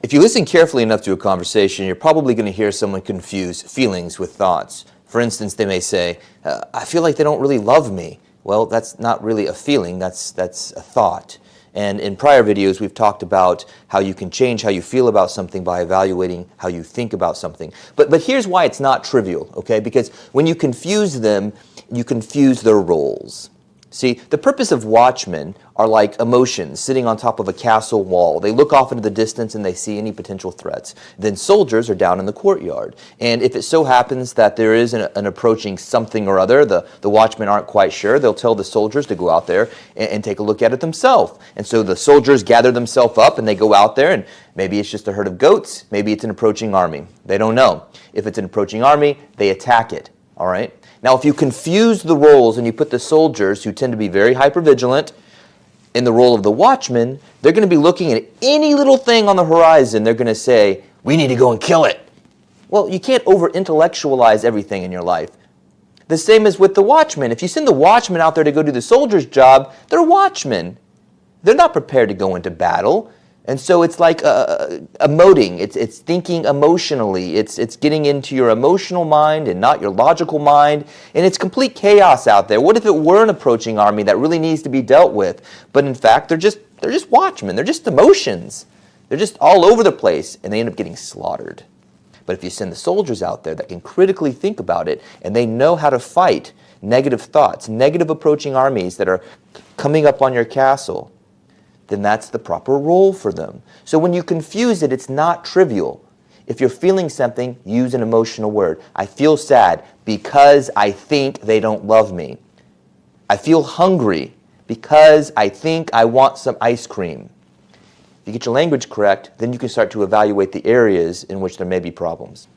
If you listen carefully enough to a conversation, you're probably going to hear someone confuse feelings with thoughts. For instance, they may say, I feel like they don't really love me. Well, that's not really a feeling, that's a thought. And in prior videos, we've talked about how you can change how you feel about something by evaluating how you think about something. But here's why it's not trivial, okay? Because when you confuse them, you confuse their roles. See, the purpose of watchmen are like emotions sitting on top of a castle wall. They look off into the distance and they see any potential threats. Then soldiers are down in the courtyard. And if it so happens that there is an approaching something or other, the watchmen aren't quite sure, they'll tell the soldiers to go out there and take a look at it themselves. And so the soldiers gather themselves up and they go out there, and maybe it's just a herd of goats, maybe it's an approaching army. They don't know. If it's an approaching army, they attack it. All right? Now, if you confuse the roles and you put the soldiers, who tend to be very hypervigilant, in the role of the watchman, they're going to be looking at any little thing on the horizon. They're going to say, we need to go and kill it. Well, you can't over-intellectualize everything in your life. The same as with the watchman. If you send the watchman out there to go do the soldier's job, they're watchmen. They're not prepared to go into battle. And so it's like emoting. It's thinking emotionally. It's getting into your emotional mind and not your logical mind. And it's complete chaos out there. What if it were an approaching army that really needs to be dealt with? But in fact, they're just watchmen. They're just emotions. They're just all over the place, and they end up getting slaughtered. But if you send the soldiers out there that can critically think about it, and they know how to fight negative thoughts, negative approaching armies that are coming up on your castle, then that's the proper role for them. So when you confuse it, it's not trivial. If you're feeling something, use an emotional word. I feel sad because I think they don't love me. I feel hungry because I think I want some ice cream. If you get your language correct, then you can start to evaluate the areas in which there may be problems.